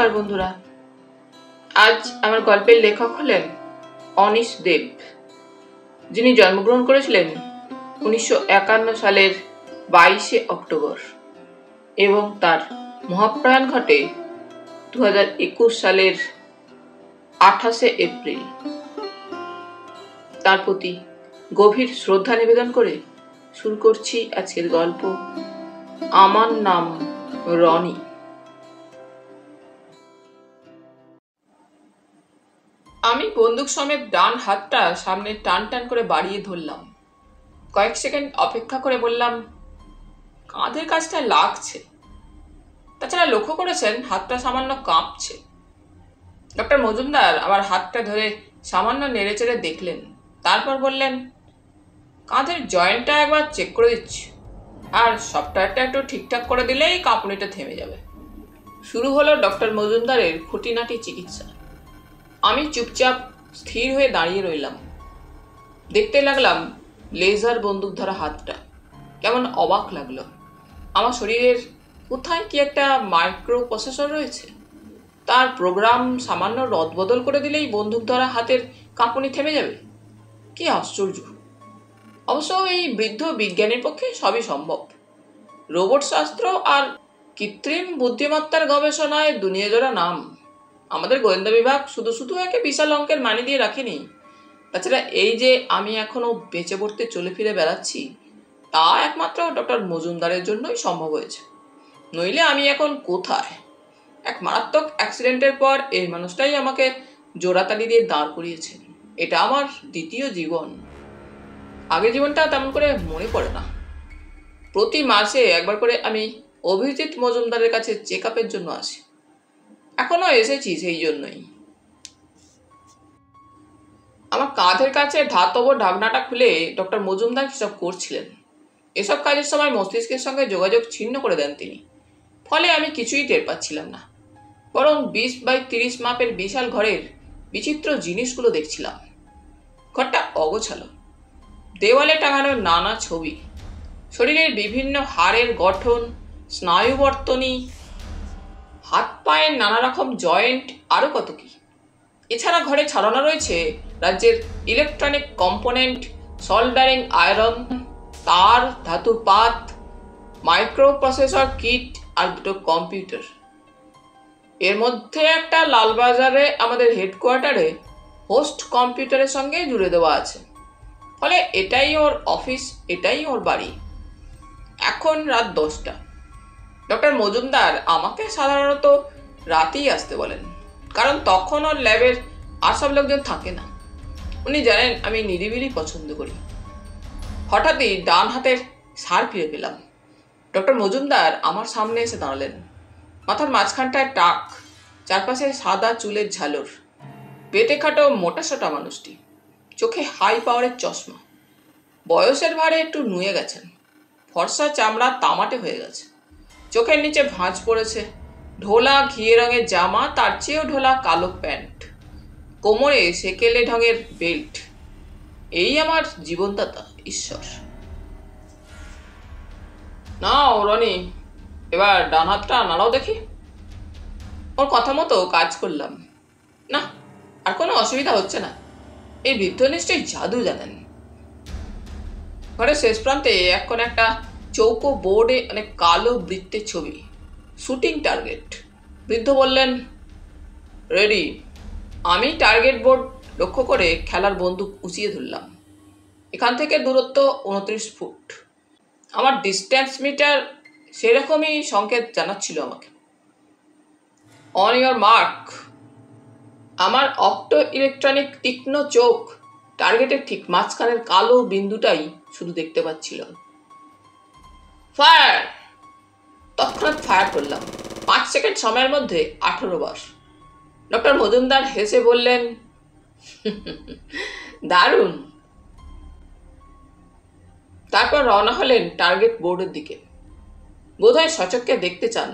নমস্কার বন্ধুরা, আজ আমার গল্পের লেখক হলেন অনিশ দেব, যিনি জন্মগ্রহণ করেছিলেন 1951 সালের 22শে অক্টোবর এবং তার মহাপ্রয়াণ ঘটে 2021 সালের 28শে এপ্রিল। তার প্রতি গভীর শ্রদ্ধা নিবেদন করে শুরু করছি আজকের গল্প। আমার নাম রনি। আমি বন্দুক সমেত ডান হাতটা সামনে টান টান করে বাড়িয়ে ধরলাম। কয়েক সেকেন্ড অপেক্ষা করে বললাম, কাঁধের কাছটা লাগছে। তাছাড়া লক্ষ্য করেছেন হাতটা সামান্য কাঁপছে। ডক্টর মজুমদার আমার হাতটা ধরে সামান্য নেড়েচেড়ে দেখলেন, তারপর বললেন, কাঁধের জয়েন্টটা একবার চেক করে দিচ্ছি, আর সফটওয়্যারটা একটু ঠিকঠাক করে দিলেই কাঁপুনিটা থেমে যাবে। শুরু হলো ডক্টর মজুমদারের খুঁটিনাটি চিকিৎসা। আমি চুপচাপ স্থির হয়ে দাঁড়িয়ে রইলাম। দেখতে লাগলাম লেজার বন্দুক ধরা হাতটা। কেমন অবাক লাগলো। আমার শরীরের কোথায় কি একটা মাইক্রো প্রসেসর রয়েছে, তার প্রোগ্রাম সামান্য রদবদল করে দিলেই বন্দুক ধরা হাতের কাঁপুনি থেমে যাবে। কি আশ্চর্য! অবশ্য এই বৃদ্ধ বিজ্ঞানীর পক্ষে সবই সম্ভব। রোবট শাস্ত্র আর কৃত্রিম বুদ্ধিমত্তার গবেষণায় দুনিয়াজোড়া নাম। আমাদের গোয়েন্দা বিভাগ শুধু একে বিশাল অঙ্কের মানি দিয়ে রাখেনি। তাছাড়া এই যে আমি এখনো বেঁচে পড়তে চলে ফিরে বেড়াচ্ছি, তা একমাত্র ডক্টর মজুমদারের জন্যই সম্ভব হয়েছে। নইলে আমি এখন কোথায়? এক মারাত্মক অ্যাক্সিডেন্টের পর এই মানুষটাই আমাকে জোড়াতালি দিয়ে দাঁড় করিয়েছে। এটা আমার দ্বিতীয় জীবন। আগের জীবনটা তেমন করে মনে পড়ে না। প্রতি মাসে একবার করে আমি অভিজিৎ মজুমদারের কাছে চেক আপের জন্য আসি। এখনো এসেছি সেই জন্যই। আমার কাঁধের কাছে ধাতব ঢাকনাটা খুলে ডক্টর মজুমদার কিসব করছিলেন। এসব কাজের সময় মস্তিষ্কের সঙ্গে যোগাযোগ ছিন্ন করে দেন তিনি। ফলে আমি কিছুই টের পাচ্ছিলাম না, বরং 20x30 মাপের বিশাল ঘরের বিচিত্র জিনিসগুলো দেখছিলাম। ঘরটা অগোছালো। দেওয়ালে টাঙানো নানা ছবি, শরীরের বিভিন্ন হাড়ের গঠন, স্নায়ুবর্তনী, হাত পায়ের নানা রকম জয়েন্ট, আরও কত কি। এছাড়া ঘরে ছড়ানো রয়েছে রাজ্যের ইলেকট্রনিক কম্পোনেন্ট, সল্ডারিং আয়রন, তার, ধাতুর পাত, মাইক্রো প্রসেসর কিট আর দুটো কম্পিউটার। এর মধ্যে একটা লালবাজারে আমাদের হেডকোয়ার্টারে হোস্ট কম্পিউটারের সঙ্গে জুড়ে দেওয়া আছে। ফলে এটাই ওর অফিস, এটাই ওর বাড়ি। এখন রাত 10টা। ডক্টর মজুমদার আমাকে সাধারণত রাতেই আসতে বলেন, কারণ তখন ওর ল্যাবের আর সব লোকজন থাকে না। উনি জানেন আমি নিরিবিলি পছন্দ করি। হঠাৎই ডান হাতের সার ফিরে পেলাম। ডক্টর মজুমদার আমার সামনে এসে দাঁড়ালেন। মাথার মাঝখানটায় টাক, চারপাশে সাদা চুলের ঝালর। পেটে খাটো মোটাসোটা মানুষটি, চোখে হাই পাওয়ারের চশমা। বয়সের ভারে একটু নুয়ে গেছেন। ফর্সা চামড়া তামাটে হয়ে গেছে। চোখের নিচে ভাঁজ পড়েছে। ঢোলা ঘিয়ে রঙের জামা, তার চেয়েও ঢোলা কালো প্যান্ট, কোমরে সেকেলে ঢঙের বেল্ট। এই আমার জীবনদাতা, ঈশ্বর। নাও রনি, এবার ডান হাতটা নাড়াও দেখি। ওর কথা মতো কাজ করলাম। না, আর কোনো অসুবিধা হচ্ছে না। এই বৃদ্ধ নিশ্চয়ই জাদু জানেন। ঘরের শেষ প্রান্তে এখন একটা চৌকো বোর্ডে অনেক কালো বৃত্তের ছবি, শুটিং টার্গেট। বৃদ্ধ বললেন, রেডি। আমি টার্গেট বোর্ড লক্ষ্য করে খেলার বন্দুক উঁচিয়ে ধরলাম। এখান থেকে দূরত্ব 29 ফুট। আমার ডিস্ট্যান্স মিটার সেরকমই সংকেত জানাচ্ছিল আমাকে। On your mark. আমার অপ্টো ইলেকট্রনিক তীক্ষ্ণ চোখ টার্গেটের ঠিক মাঝখানের কালো বিন্দুটাই শুধু দেখতে পাচ্ছিল। ফায়ার! তৎক্ষণাৎ ফায়ার করলাম। 5 সেকেন্ড সময়ের মধ্যে 18 বার। ডক্টর মজুমদার হেসে বললেন, দারুণ। তারপর রওনা হলেন টার্গেট বোর্ডের দিকে। বোধহয় সচক্ষে দেখতে চান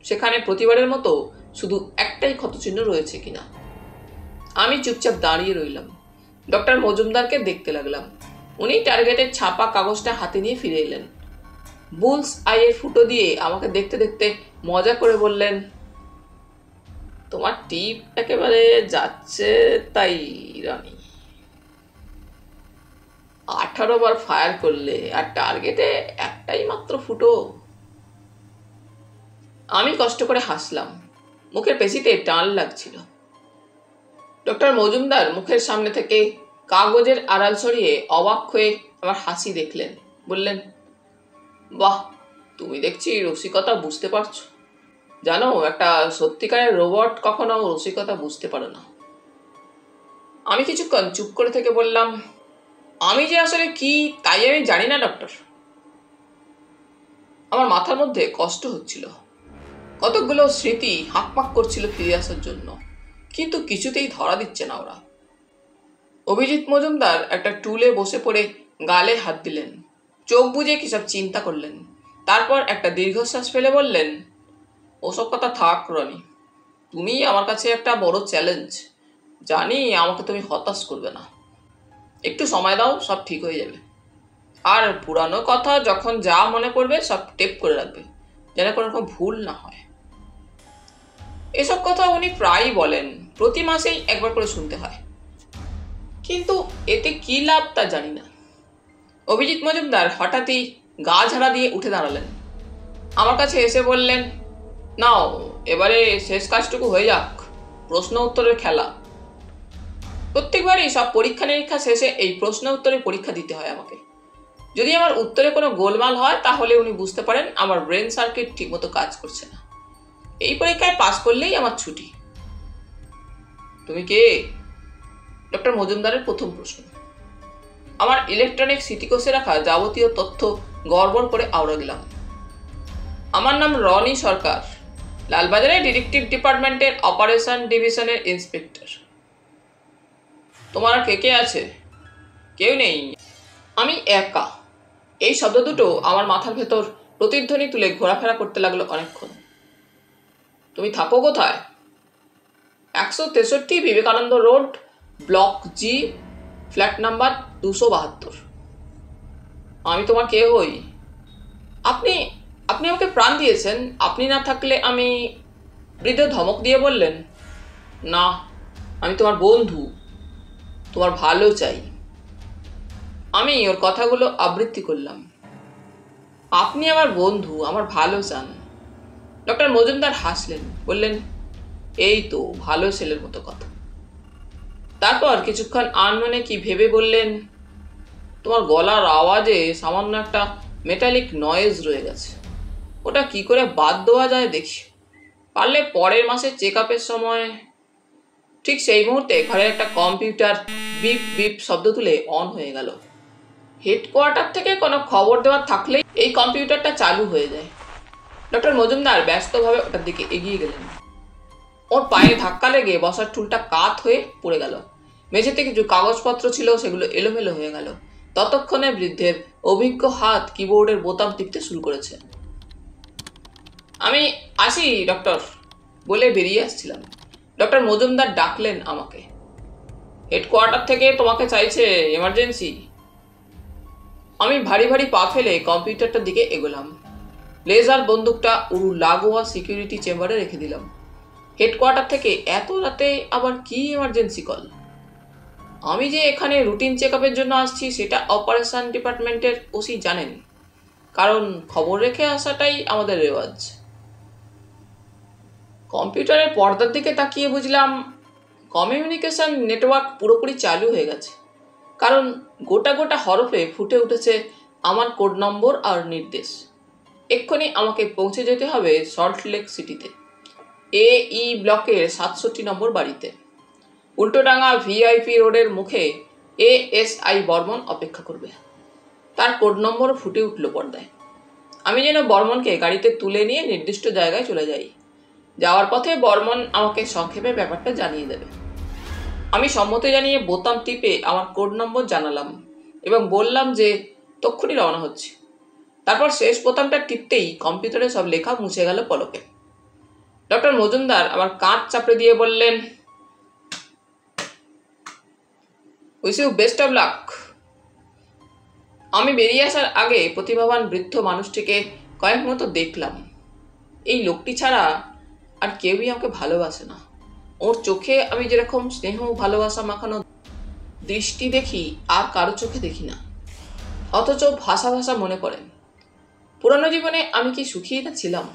সেখানে প্রতিবারের মতো শুধু একটাই ক্ষতচিহ্ন রয়েছে কিনা। আমি চুপচাপ দাঁড়িয়ে রইলাম। ডক্টর মজুমদারকে দেখতে লাগলাম। উনি টার্গেটের ছাপা কাগজটা হাতে নিয়ে ফিরে এলেন। বুলস আইয়ের ফুটো দিয়ে আমাকে দেখতে দেখতে মজা করে বললেন, তোমার টিপ একেবারে যাচ্ছে তাই রানী। 18 বার ফায়ার করলে আর টার্গেটে একটাই মাত্র ফুটো। আমি কষ্ট করে হাসলাম, মুখের পেশিতে টান লাগছিল। ডক্টর মজুমদার মুখের সামনে থেকে কাগজের আড়াল সরিয়ে অবাক হয়ে আমার হাসি দেখলেন, বললেন, বাহ, তুমি দেখছি রসিকতা বুঝতে পারছো। জানো, একটা সত্যিকারের রোবট কখনো রসিকতা বুঝতে পারে না। আমি কিছুক্ষণ চুপ করে থেকে বললাম, আমি যে আসলে কি তাই আমি জানি না ডক্টর। আমার মাথার মধ্যে কষ্ট হচ্ছিল, কতকগুলো স্মৃতি হাঁকপাক করছিল ফিরে আসার জন্য, কিন্তু কিছুতেই ধরা দিচ্ছে না ওরা। অভিজিৎ মজুমদার একটা টুলে বসে পড়ে গালে হাত দিলেন, চোখ বুজে কিসব চিন্তা করলেন। তারপর একটা দীর্ঘশ্বাস ফেলে বললেন, ওসব কথা থাক রনি, তুমি আমার কাছে একটা বড় চ্যালেঞ্জ। জানি আমাকে তুমি হতাশ করবে না, একটু সময় দাও, সব ঠিক হয়ে যাবে। আর পুরানো কথা যখন যা মনে পড়বে সব টেপ করে রাখবে, যেন কোনো রকম ভুল না হয়। এসব কথা উনি প্রায়ই বলেন, প্রতি মাসেই একবার করে শুনতে হয়, কিন্তু এতে কি লাভ তা জানি না। অভিজিৎ মজুমদার হঠাৎই গা ঝাড়া দিয়ে উঠে দাঁড়ালেন, আমার কাছে এসে বললেন, নাও এবারে শেষ কাজটুকু হয়ে যাক, প্রশ্ন উত্তরের খেলা। প্রত্যেকবারই সব পরীক্ষা নিরীক্ষা শেষে এই প্রশ্ন উত্তরের পরীক্ষা দিতে হয় আমাকে। যদি আমার উত্তরে কোনো গোলমাল হয় তাহলে উনি বুঝতে পারেন আমার ব্রেন সার্কিট ঠিকমতো কাজ করছে না। এই পরীক্ষায় পাস করলেই আমার ছুটি। তুমি কে? ডক্টর মজুমদারের প্রথম প্রশ্ন। আমার ইলেকট্রনিক স্মৃতিকোষে রাখা যাবতীয় তথ্য গড়বড় করে আওড়া গেলাম। আমার নাম রনি সরকার, লালবাজারে ডিটেকটিভ ডিপার্টমেন্টের অপারেশন ডিভিশনের ইন্সপেক্টর। তোমার আর কে কে আছে? কেউ নেই, আমি একা। এই শব্দ দুটো আমার মাথার ভেতর প্রতিধ্বনি তুলে ঘোরাফেরা করতে লাগলো অনেকক্ষণ। তুমি থাকো কোথায়? 163 বিবেকানন্দ রোড, ব্লক জি, ফ্ল্যাট নাম্বার 272। আমি তোমার কে হই? আপনি আপনি আমাকে প্রাণ দিয়েছেন, আপনি না থাকলে আমি। বৃদ্ধ ধমক দিয়ে বললেন, না, আমি তোমার বন্ধু, তোমার ভালো চাই। আমি ওর কথাগুলো আবৃত্তি করলাম, আপনি আমার বন্ধু, আমার ভালো চান। ডক্টর মজুমদার হাসলেন, বললেন, এই তো ভালো ছেলের মতো কথা। তারপর কিছুক্ষণ আনমনে কি ভেবে বললেন, তোমার গলার আওয়াজে সামান্য একটা মেটালিক নয়েজ রয়ে গেছে, ওটা কি করে বাদ দেওয়া যায় দেখি, পারলে পরের মাসে চেক আপের সময়। ঠিক সেই মুহূর্তে ঘরের একটা কম্পিউটার বিপ বিপ শব্দ তুলে অন হয়ে গেল। হেডকোয়ার্টার থেকে কোনো খবর দেওয়ার থাকলেই এই কম্পিউটারটা চালু হয়ে যায়। ডক্টর মজুমদার ব্যস্তভাবে ওটার দিকে এগিয়ে গেলেন। ওর পায়ে ধাক্কা লেগে বসার টুলটা কাত হয়ে পড়ে গেল। মেঝেতে কিছু কাগজপত্র ছিল, সেগুলো এলোমেলো হয়ে গেল। ততক্ষণে বৃদ্ধের অভিজ্ঞ হাত কিবোর্ডের বোতাম টিপতে শুরু করেছে। আমি আসি ডক্টর বলে বেরিয়ে আসছিলাম। ডক্টর মজুমদার ডাকলেন আমাকে। হেডকোয়ার্টার থেকে তোমাকে চাইছে, এমার্জেন্সি। আমি ভারী ভারী পা ফেলে কম্পিউটারটার দিকে এগোলাম। লেজার বন্দুকটা উরু লাগোয়া সিকিউরিটি চেম্বারে রেখে দিলাম। হেডকোয়ার্টার থেকে এত রাতে আবার কি এমার্জেন্সি কল? আমি যে এখানে রুটিন চেক আপের জন্য আসছি সেটা অপারেশন ডিপার্টমেন্টের ওসি জানেন, কারণ খবর রেখে আসাটাই আমাদের রেওয়াজ। কম্পিউটারের পর্দার দিকে তাকিয়ে বুঝলাম কমিউনিকেশন নেটওয়ার্ক পুরোপুরি চালু হয়ে গেছে, কারণ গোটা গোটা হরফে ফুটে উঠেছে আমার কোড নম্বর আর নির্দেশ। এক্ষুনি আমাকে পৌঁছে যেতে হবে সল্টলেক সিটিতে, এই ব্লকের 67 নম্বর বাড়িতে। উল্টোডাঙ্গা ভিআইপি রোডের মুখে ASI বর্মন অপেক্ষা করবে। তার কোড নম্বরও ফুটে উঠল পর্দায়। আমি যেন বর্মনকে গাড়িতে তুলে নিয়ে নির্দিষ্ট জায়গায় চলে যাই। যাওয়ার পথে বর্মন আমাকে সংক্ষেপে ব্যাপারটা জানিয়ে দেবে। আমি সম্মতি জানিয়ে বোতাম টিপে আমার কোড নম্বর জানালাম এবং বললাম যে তক্ষুনি রওনা হচ্ছে। তারপর শেষ বোতামটা টিপতেই কম্পিউটারে সব লেখা মুছে গেল পলকে। ডক্টর মজুমদার আমার কাঁধ চাপড়ে দিয়ে বললেন, wish you best of luck. আমি বেরিয়ে আসার আগে প্রতিভাবান বৃদ্ধ মানুষটিকে কয়েক মতো দেখলাম। এই লোকটি ছাড়া আর কেউই আমাকে ভালোবাসে না। ওর চোখে আমি যেরকম স্নেহ ভালোবাসা মাখানো দৃষ্টি দেখি আর কারো চোখে দেখি না, অথচ ভাষা ভাষা মনে পড়ে। পুরানো জীবনে আমি কি সুখী না ছিলাম।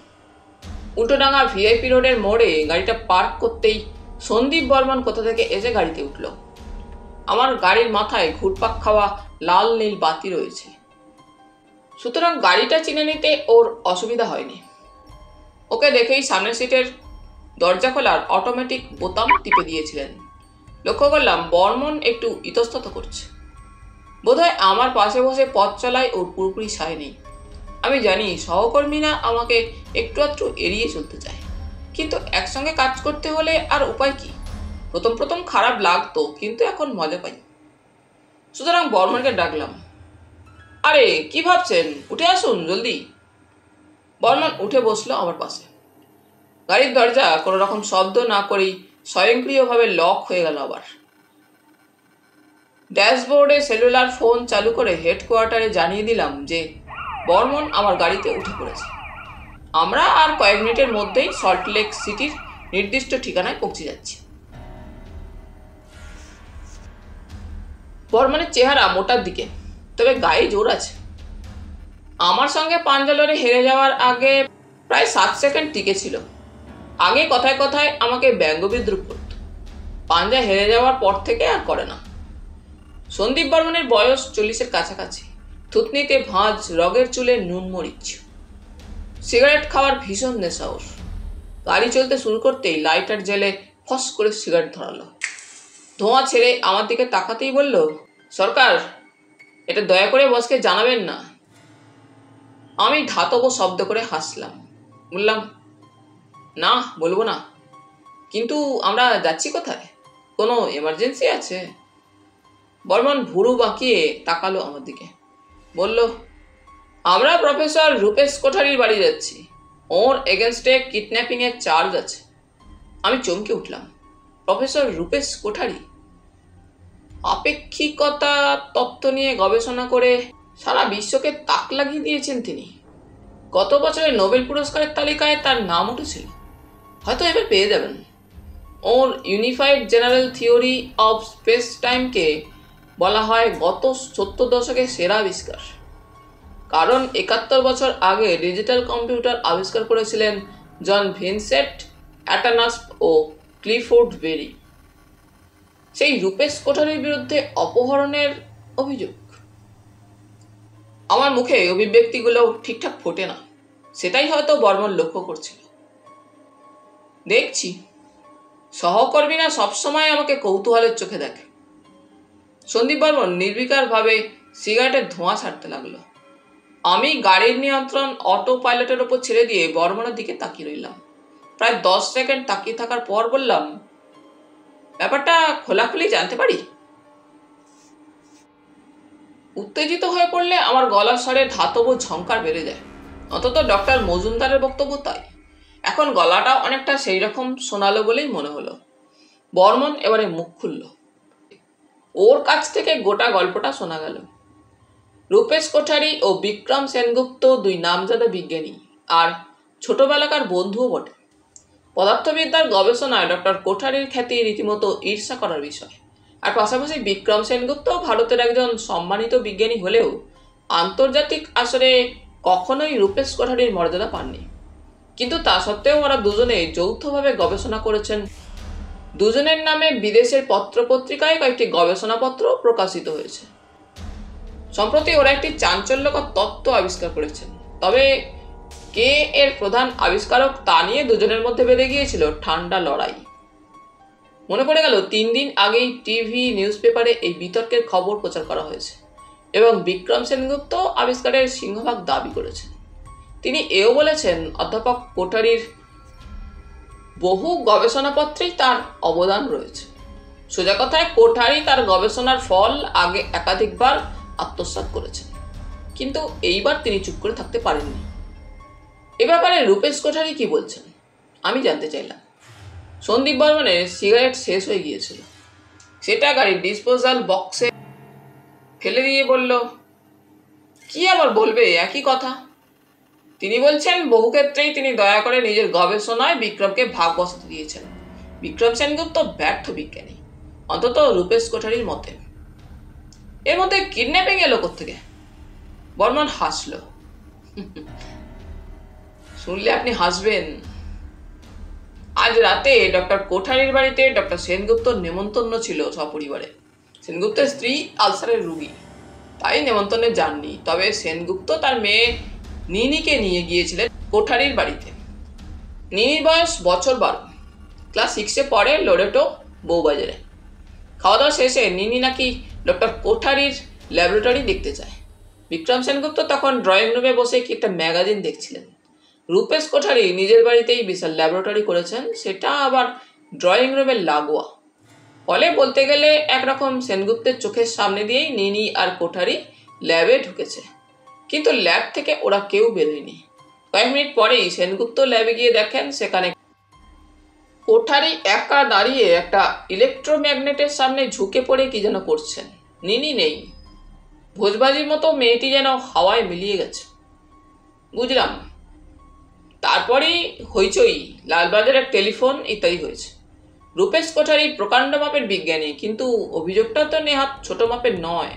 উল্টোডাঙ্গা ভিআইপি রোডের মোড়ে গাড়িটা পার্ক করতেই সন্দীপ বর্মন কোথা থেকে এসে গাড়িতে উঠল। আমার গাড়ির মাথায় ঘুরপাক খাওয়া লাল নীল বাতি রয়েছে, সুতরাং গাড়িটা চিনে নিতে ওর অসুবিধা হয়নি। ওকে দেখেই সামনের সিটের দরজা খোলার অটোমেটিক বোতাম টিপে দিয়েছিলেন। লক্ষ্য করলাম বর্মন একটু ইতস্তত করছে। বোধহয় আমার পাশে বসে পথ চলায় ওর পুরোপুরি সায় নেই। আমি জানি সহকর্মীরা আমাকে একটু আধটু এড়িয়ে চলতে চায়, কিন্তু একসঙ্গে কাজ করতে হলে আর উপায় কি। প্রথম প্রথম খারাপ লাগতো, কিন্তু এখন মজা পাই। সুতরাং বর্মনকে ডাকলাম, আরে কি ভাবছেন, উঠে আসুন জলদি। বর্মন উঠে বসলো আমার পাশে। গাড়ির দরজা কোনো রকম শব্দ না করেই স্বয়ংক্রিয়ভাবে লক হয়ে গেল। আবার ড্যাশবোর্ডে সেলুলার ফোন চালু করে হেডকোয়ার্টারে জানিয়ে দিলাম যে বর্মন আমার গাড়িতে উঠে পড়েছে। আমরা আর কয়েক মিনিটের মধ্যেই সল্টলেক সিটির নির্দিষ্ট ঠিকানায় পৌঁছে যাচ্ছি। বর্মনের চেহারা মোটার দিকে, তবে গায়ে জোর আছে। আমার সঙ্গে পাঞ্জা লড়ে হেরে যাওয়ার আগে প্রায় 7 সেকেন্ড টিকে ছিল। আগে কথায় কথায় আমাকে ব্যঙ্গ বিদ্রুপ করত, পাঞ্জা হেরে যাওয়ার পর থেকে আর করে না। সন্দীপ বর্মনের বয়স 40-এর কাছাকাছি, থুতনিতে ভাঁজ, রগের চুলে নুন মরিচ, সিগারেট খাওয়ার ভীষণ নেশা ওর। গাড়ি চলতে শুরু করতেই লাইটার জেলে ফস করে সিগারেট ধরালো। ধোঁয়া ছেড়ে আমার দিকে তাকাতেই বলল, সরকার, এটা দয়া করে বসকে জানাবেন না। আমি ধাতব শব্দ করে হাসলাম, বললাম, না বলবো না, কিন্তু আমরা যাচ্ছি কোথায়? কোনো এমার্জেন্সি আছে? বর্মন ভুরু বাঁকিয়ে তাকালো আমার দিকে, বলল, আমরা প্রফেসর রূপেশ কোঠারির বাড়ি যাচ্ছি। ওর এগেনস্টে কিডন্যাপিংয়ের চার্জ আছে। আমি চমকে উঠলাম, প্রফেসর রূপেশ কোঠারি? আপেক্ষিকতা তত্ত্ব নিয়ে গবেষণা করে সারা বিশ্বকে তাক লাগিয়ে দিয়েছেন তিনি। গত বছরের নোবেল পুরস্কারের তালিকায় তার নাম উঠেছিল, হয়তো এবার পেয়ে যাবেন। ওর unified general theory of space টাইমকে বলা হয় গত 70 দশকের সেরা আবিষ্কার। কারণ 71 বছর আগে ডিজিটাল কম্পিউটার আবিষ্কার করেছিলেন জন ভিনসেন্ট অ্যাটানাস্প ও ক্লিফোর্ড বেরি। সেই রূপেশ কোঠারির বিরুদ্ধে অপহরণের অভিযোগ। আমার মুখে অভিব্যক্তিগুলো ঠিকঠাক ফোটে না, সেটাই হয়তো বর্মন লক্ষ্য করছিল। দেখছি সহকর্মীরা সবসময় আমাকে কৌতূহলের চোখে দেখে। সন্দীপ বর্মন নির্বিকারভাবে সিগারেটের ধোঁয়া ছাড়তে লাগলো। আমি গাড়ির নিয়ন্ত্রণ অটো পাইলটের ওপর ছেড়ে দিয়ে বর্মনের দিকে তাকিয়ে রইলাম। প্রায় 10 সেকেন্ড তাকিয়ে থাকার পর বললাম, ব্যাপারটা খোলাখুলি জানতে পারি? উত্তেজিত হয়ে পড়লে আমার গলার স্বরে ধাতব ঝংকার বেড়ে যায়। অন্তত ডক্টর মজুমদারের বক্তব্য তাই। এখন গলাটা অনেকটা সেই রকম শোনালো বলেই মনে হলো। বর্মন এবারে মুখ খুলল। ওর কাছ থেকে গোটা গল্পটা শোনা গেল। রূপেশ কোঠারি ও বিক্রম সেনগুপ্ত দুই নামজাদা বিজ্ঞানী, আর ছোটবেলাকার বন্ধুও বটে। পদার্থবিদ্যার গবেষণায় ডক্টর কোঠারির খ্যাতি রীতিমতো ঈর্ষা করার বিষয়। আর পাশাপাশি বিক্রম সেনগুপ্ত ভারতের একজন সম্মানিত বিজ্ঞানী হলেও আন্তর্জাতিক আসরে কখনোই রূপেশ কোঠারির মর্যাদা পাননি। কিন্তু তা সত্ত্বেও ওরা দুজনে যৌথভাবে গবেষণা করেছেন। দুজনের নামে বিদেশের পত্রপত্রিকায় কয়েকটি গবেষণাপত্র প্রকাশিত হয়েছে। সম্প্রতি ওরা একটি চাঞ্চল্যকর তত্ত্ব আবিষ্কার করেছেন, তবে কে এর প্রধান আবিষ্কারক তা নিয়ে দুজনের মধ্যে বেঁধে গিয়েছিল ঠান্ডা লড়াই। মনে পড়ে গেল 3 দিন আগেই টিভি নিউজ পেপারে এই বিতর্কের খবর প্রচার করা হয়েছে এবং বিক্রম সেনগুপ্ত আবিষ্কারের সিংহভাগ দাবি করেছেন। তিনি এও বলেছেন অধ্যাপক কোঠারির বহু গবেষণাপত্রেই তার অবদান রয়েছে। সোজা কথায় কোঠারি তার গবেষণার ফল আগে একাধিকবার আত্মসাৎ করেছেন, কিন্তু এইবার তিনি চুপ করে থাকতে পারেননি। এ ব্যাপারে রূপেশ কোঠারি কি বলছেন আমি জানতে চাইলাম। সন্দীপ বর্মনের সিগারেট শেষ হয়ে গিয়েছিল, সেটা গাড়ির ডিসপোজাল বক্সে ফেলে দিয়ে বলল, কি আবার বলবে, একই কথা। তিনি বলছেন বহু ক্ষেত্রেই তিনি দয়া করে নিজের গবেষণায় বিক্রমকে ভাগ বসাতে দিয়েছেন, বিক্রম সেনগুপ্ত ব্যর্থ বিজ্ঞানী, অন্তত রূপেশ কোঠারির মতে। এর মধ্যে কিডন্যাপিং এলো কোত্থেকে? বর্মন হাসল। শুনলে আপনি হাসবেন। আজ রাতে ডক্টর কোঠারির বাড়িতে ডক্টর সেনগুপ্তর নেমন্তন্ন ছিল সপরিবারে। সেনগুপ্তের স্ত্রী আলসারের রোগী, তাই নেমন্তন্নে যাননি। তবে সেনগুপ্ত তার মেয়ে নিনিকে নিয়ে গিয়েছিলেন কোঠারির বাড়িতে। নিনির বয়স বছর 12, ক্লাস 6-এ পড়ে লোরেটো বউবাজারে। খাওয়া দাওয়া শেষে নিনি নাকি ডক্টর কোঠারির ল্যাবরেটরি দেখতে চায়। বিক্রম সেনগুপ্ত তখন ড্রয়িং রুমে বসে কি একটা ম্যাগাজিন দেখছিলেন। রূপেশ কোঠারি নিজের বাড়িতেই বিশাল ল্যাবরেটরি করেছেন, সেটা আবার ড্রয়িং রুমের লাগোয়া। ফলে বলতে গেলে একরকম সেনগুপ্তের চোখের সামনে দিয়েই নিনি আর কোঠারি ল্যাবে ঢুকেছে, কিন্তু ল্যাব থেকে ওরা কেউ বেরোয়নি। কয়েক মিনিট পরেই সেনগুপ্ত ল্যাবে গিয়ে দেখেন সেখানে কোঠারি একা দাঁড়িয়ে একটা ইলেকট্রোম্যাগনেটের সামনে ঝুঁকে পড়ে কি যেন করছেন। নিনি নেই। ভোজবাজির মতো মেয়েটি যেন হাওয়ায় মিলিয়ে গেছে। বুঝলাম। তারপরেই হইচই, লালবাজারের টেলিফোন ইত্যাদি হয়েছে। রূপেশ কোঠারি প্রকাণ্ড মাপের বিজ্ঞানী, কিন্তু অভিযোগটা তো নেহাত ছোট মাপের নয়।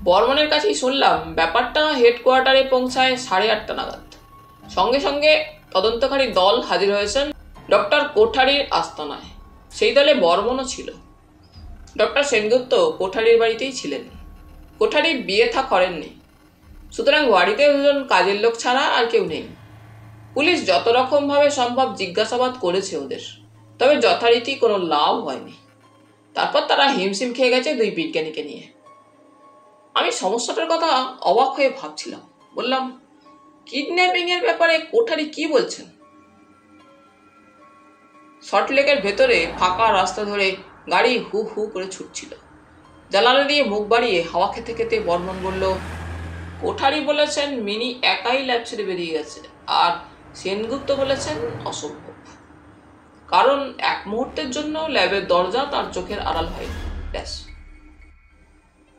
বর্মনের কাছেই শুনলাম ব্যাপারটা হেডকোয়ার্টারে পৌঁছায় 8:30 নাগাদ। সঙ্গে সঙ্গে তদন্তকারী দল হাজির হয়েছেন ডক্টর কোঠারির আস্তানায়। সেই দলে বর্মনও ছিল। ডক্টর সেনগুপ্ত কোঠারির বাড়িতেই ছিলেন। কোঠারি বিয়ে থা করেননি, সুতরাং বাড়িতে দুজন কাজের লোক ছাড়া আর কেউ নেই। পুলিশ যত রকম ভাবে সম্ভব জিজ্ঞাসাবাদ করেছে ওদের, তবে যথারীতি কোনো লাভ হয়নি। তারপর তারা হিমশিম খেয়ে গেছে দুই বিজ্ঞানীকে নিয়ে। আমি সমস্যাটার কথা অবাক হয়ে ভাবছিলাম। বললাম, কিডন্যাপিং এর ব্যাপারে কোঠারি কি বলছেন? সল্টলেকের ভেতরে ফাঁকা রাস্তা ধরে গাড়ি হু হু করে ছুটছিল। জানালা দিয়ে মুখ বাড়িয়ে হাওয়া খেতে খেতে বর্মন বলল, কোঠারি বলেছেন মিনি একাই ল্যাব ছেড়ে বেরিয়ে গেছে, আর সেনগুপ্ত বলেছেন অসম্ভব, কারণ এক মুহূর্তের জন্য ল্যাবের দরজা তার চোখের আড়াল হয়নি। ব্যাস।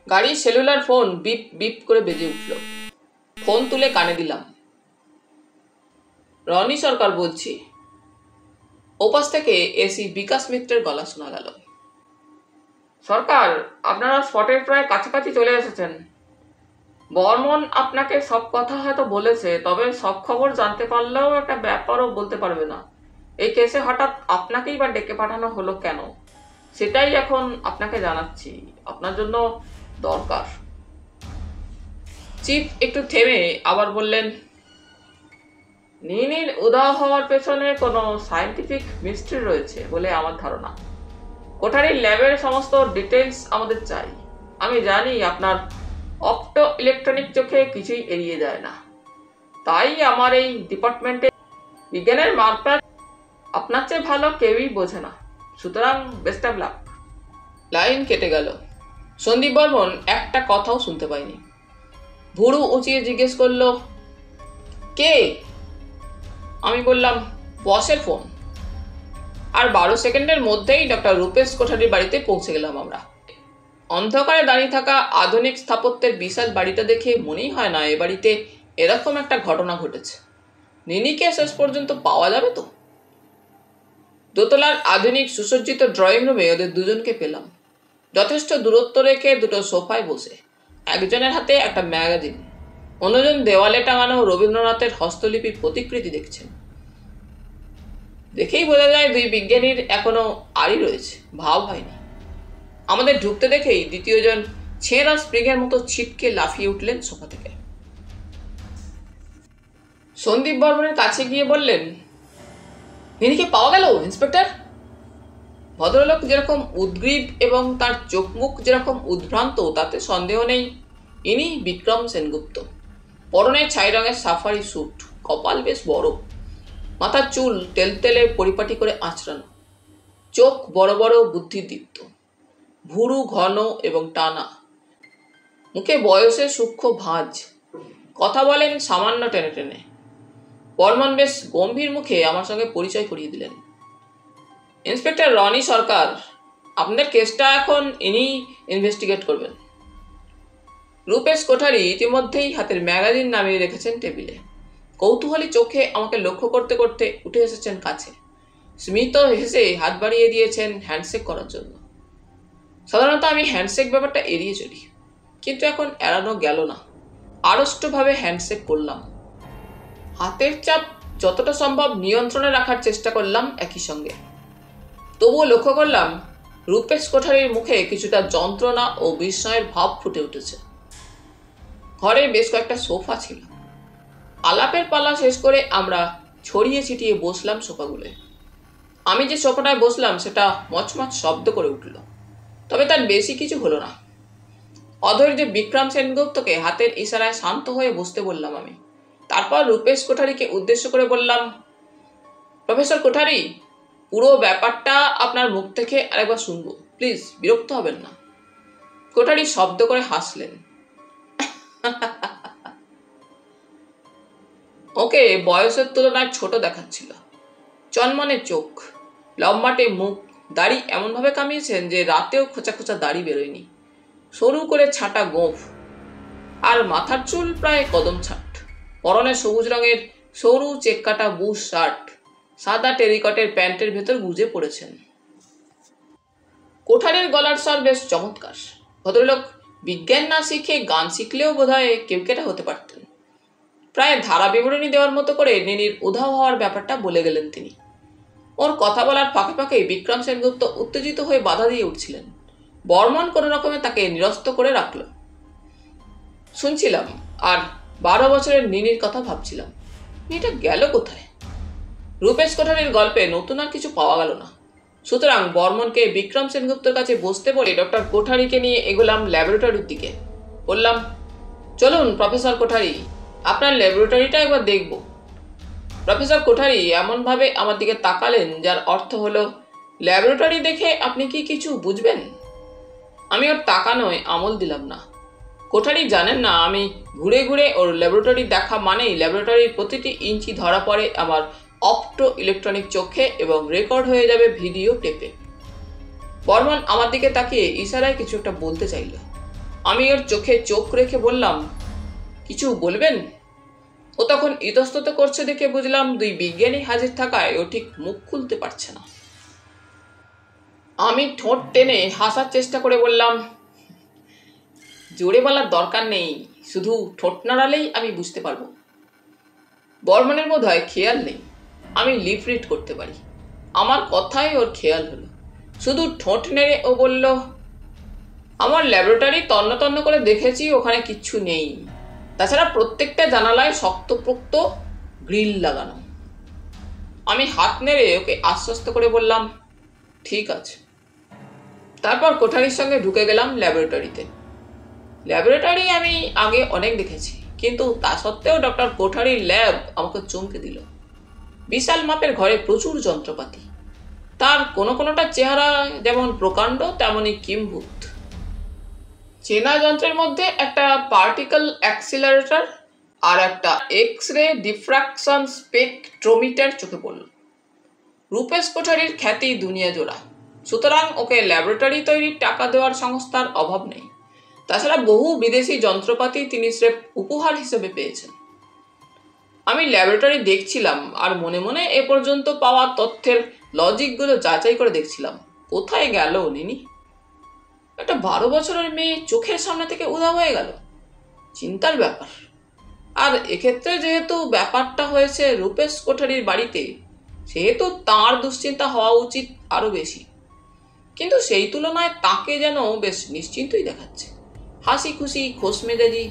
গাড়ির সেলুলার ফোন বিপ বিপ করে বেজে উঠল। ফোন তুলে কানে দিলাম। রনি সরকার বলছি। ওপাশ থেকে এসি বিকাশ মিত্রের গলা শোনা গেল। সরকার, আপনারা স্পটের প্রায় কাছাকাছি চলে এসেছেন। বর্মন আপনাকে সব কথা হয়তো বলেছে, তবে সব খবর জানতে পারলেও একটা ব্যাপারও বলতে পারবে না। এই কেসে হঠাৎ আপনাকেই বা ডেকে পাঠানো হলো কেন, সেটাই এখন আপনাকে জানাচ্ছি। আপনার জন্য দরকার। চিফ একটু থেমে আবার বললেন, নিনির উদাহ হওয়ার পেছনে কোনো সায়েন্টিফিক মিস্ট্রি রয়েছে বলে আমার ধারণা। কোঠারির ল্যাবের সমস্ত ডিটেলস আমাদের চাই। আমি জানি আপনার অপটো ইলেকট্রনিক চোখে কিছুই এড়িয়ে যায় না, তাই আমার এই ডিপার্টমেন্টে বিজ্ঞানের মাপকাঠি আপনার চেয়ে ভালো কেউই বোঝে না। সুতরাং বেস্ট অফ লাক। লাইন কেটে গেল। সন্দীপ বর্মন একটা কথাও শুনতে পাইনি। ভুরু উঁচিয়ে জিজ্ঞেস করলো, কে? আমি বললাম, বসের ফোন। আর 12 সেকেন্ডের মধ্যেই ডক্টর রূপেশ কোঠারির বাড়িতে পৌঁছে গেলাম আমরা। অন্ধকারে দাঁড়িয়ে থাকা আধুনিক স্থাপত্যের বিশাল বাড়িটা দেখে মনেই হয় না এ বাড়িতে এরকম একটা ঘটনা ঘটেছে। নিনিকে শেষ পর্যন্ত পাওয়া যাবে তো? দোতলার আধুনিক সুসজ্জিত ড্রয়িং রুমে ওদের দুজনকে পেলাম, যথেষ্ট দূরত্ব রেখে দুটো সোফায় বসে। একজনের হাতে একটা ম্যাগাজিন, অন্যজন দেওয়ালে টাঙানো রবীন্দ্রনাথের হস্তলিপির প্রতিকৃতি দেখছেন। দেখেই বোঝা যায় দুই বিজ্ঞানীর এখনো আড়ি রয়েছে, ভাব হয়নি। আমাদের ঢুকতে দেখেই দ্বিতীয়জন ছেঁড়া স্প্রিংয়ের মতো ছিটকে লাফিয়ে উঠলেন সোফা থেকে। সন্দীপ বর্মনের কাছে গিয়ে বললেন, নিনিকে পাওয়া গেল ইন্সপেক্টর? ভদ্রলোক যেরকম উদ্গ্রীব এবং তার চোখ মুখ যেরকম উদ্ভ্রান্ত, তাতে সন্দেহ নেই ইনি বিক্রম সেনগুপ্ত। পরনে ছাই রঙের সাফারি স্যুট, কপাল বেশ বড়, মাথার চুল তেলতেলে পরিপাটি করে আঁচড়ানো, চোখ বড় বড় বুদ্ধিদীপ্ত, ভুরু ঘন এবং টানা, মুখে বয়সের সূক্ষ্ম ভাঁজ, কথা বলেন সামান্য টেনে টেনে। বর্মন বেশ গম্ভীর মুখে আমার সঙ্গে পরিচয় করিয়ে দিলেন। ইন্সপেক্টর রনি সরকার, আপনাদের কেসটা এখন ইনি ইনভেস্টিগেট করবেন। রূপেশ কোঠারি ইতিমধ্যেই হাতের ম্যাগাজিন নামিয়ে রেখেছেন টেবিলে। কৌতূহলী চোখে আমাকে লক্ষ্য করতে করতে উঠে এসেছেন কাছে। স্মিত হেসে হাত বাড়িয়ে দিয়েছেন হ্যান্ডশেক করার জন্য। সাধারণত আমি হ্যান্ডশেক ব্যাপারটা এড়িয়ে চলি, কিন্তু এখন এড়ানো গেল না। আড়ষ্টভাবে হ্যান্ডশেক করলাম। হাতের চাপ যতটা সম্ভব নিয়ন্ত্রণে রাখার চেষ্টা করলাম একই সঙ্গে। তবুও লক্ষ্য করলাম রূপেশ কোঠারির মুখে কিছুটা যন্ত্রণা ও বিস্ময়ের ভাব ফুটে উঠেছে। ঘরে বেশ কয়েকটা সোফা ছিল। আলাপের পালা শেষ করে আমরা ছড়িয়ে ছিটিয়ে বসলাম সোফাগুলোয়। আমি যে সোফাটায় বসলাম সেটা মচমচ শব্দ করে উঠল, তবে তার বেশি কিছু হলো না। অধৈর্য বিক্রম সেনগুপ্তকে হাতের ইশারায় শান্ত হয়ে বসতে বললাম আমি। তারপর রূপেশ কোঠারিকে উদ্দেশ্য করে বললাম, প্রফেসর কোঠারি, পুরো ব্যাপারটা আপনার মুখ থেকে আরেকবার শুনবো, প্লিজ, বিরক্ত হবেন না। কোঠারি শব্দ করে হাসলেন। ওকে বয়সের তুলনায় ছোট দেখাচ্ছিল। চনমনে চোখ, লম্বাটে মুখ, দাড়ি এমনভাবে কামিয়েছেন যে রাতেও খোঁচা খোঁচা দাড়ি বেরোয়নি। সরু করে ছাটা গোঁফ, আর মাথার চুল প্রায় কদম ছাট। পরনে সবুজ রঙের সরু চেক কাটা বুশ শার্ট, সাদা টেরিকটের প্যান্টের ভেতর গুজে পড়েছেন। কোঠারির গলার স্বর বেশ চমৎকার। ভদ্রলোক বিজ্ঞান না শিখে গান শিখলেও বোধহয় কেউকেটা হতে পারতেন। প্রায় ধারা বিবরণী দেওয়ার মতো করে নিনির উধাও হওয়ার ব্যাপারটা বলে গেলেন তিনি। ওর কথা বলার ফাঁকে ফাঁকে বিক্রম সেনগুপ্ত উত্তেজিত হয়ে বাধা দিয়ে উঠছিলেন। বর্মন কোনো রকমে তাকে নিরস্ত করে রাখল। শুনছিলাম আর 12 বছরের নিনির কথা ভাবছিলাম, মেয়েটা গেল কোথায়? রূপেশ কোঠারির গল্পে নতুন আর কিছু পাওয়া গেল না। সুতরাং বর্মনকে বিক্রম সেনগুপ্তর কাছে বসতে বলে ডক্টর কোঠারিকে নিয়ে এগোলাম ল্যাবরেটরির দিকে। বললাম, চলুন প্রফেসর কোঠারি, আপনার ল্যাবরেটরিটা একবার দেখব। প্রফেসর কোঠারি এমনভাবে আমার দিকে তাকালেন যার অর্থ হলো, ল্যাবরেটরি দেখে আপনি কি কিছু বুঝবেন? আমি ওর তাকানোয় আমল দিলাম না। কোঠারি জানেন না আমি ঘুরে ঘুরে ওর ল্যাবরেটরি দেখা মানেই ল্যাবরেটরির প্রতিটি ইঞ্চি ধরা পড়ে আমার অপটো ইলেকট্রনিক চোখে এবং রেকর্ড হয়ে যাবে ভিডিও টেপে। বর্মন আমার দিকে তাকিয়ে ইশারায় কিছু একটা বলতে চাইল। আমি ওর চোখে চোখ রেখে বললাম, কিছু বলবেন? ও তখন ইতস্তত করছে দেখে বুঝলাম দুই বিজ্ঞানী হাজির থাকায় ও ঠিক মুখ খুলতে পারছে না। আমি ঠোঁট টেনে হাসার চেষ্টা করে বললাম, জোরে বলার দরকার নেই, শুধু ঠোঁট নাড়ালেই আমি বুঝতে পারবো। বর্মনের বোধহয় খেয়াল নেই আমি লিপ রিড করতে পারি। আমার কথাই ওর খেয়াল হলো। শুধু ঠোঁট নেড়ে ও বলল, আমার ল্যাবরেটরি তন্ন তন্ন করে দেখেছি, ওখানে কিচ্ছু নেই। তাছাড়া প্রত্যেকটা জানালায় শক্তপোক্ত গ্রিল লাগানো। আমি হাত নেড়ে ওকে আশ্বস্ত করে বললাম, ঠিক আছে। তারপর কোঠারির সঙ্গে ঢুকে গেলাম ল্যাবরেটরিতে। ল্যাবরেটরি আমি আগে অনেক দেখেছি, কিন্তু তা সত্ত্বেও ডক্টর কোঠারির ল্যাব আমাকে চমকে দিল। বিশাল মাপের ঘরে প্রচুর যন্ত্রপাতি। তার কোনোটার চেহারা যেমন প্রকাণ্ড তেমনই কিম্ভূত। চেনা যন্ত্রের মধ্যে একটা পার্টিকেল অ্যাক্সিলারেটর আর একটা এক্স রে ডিফ্রাকশন স্পেকট্রোমিটার চোখে পড়ল। রূপেশ কোঠারির খ্যাতি দুনিয়া জোড়া, সুতরাং ওকে ল্যাবরেটরি তৈরির টাকা দেওয়ার সংস্থার অভাব নেই। তাছাড়া বহু বিদেশি যন্ত্রপাতি তিনি স্রেফ উপহার হিসেবে পেয়েছেন। আমি ল্যাবরেটরি দেখছিলাম আর মনে মনে এ পর্যন্ত পাওয়া তথ্যের লজিকগুলো যাচাই করে দেখছিলাম। কোথায় গেল নিনি? একটা 12 বছরের মেয়ে চোখের সামনে থেকে উধাও হয়ে গেল। চিন্তার ব্যাপার। আর এক্ষেত্রে যেহেতু ব্যাপারটা হয়েছে রূপেশ কোঠারির বাড়িতে, সেহেতু তাঁর দুশ্চিন্তা হওয়া উচিত আরো বেশি। কিন্তু সেই তুলনায় তাকে যেন বেশ নিশ্চিন্তই দেখাচ্ছে, হাসি খুশি, খোশ মেজাজি।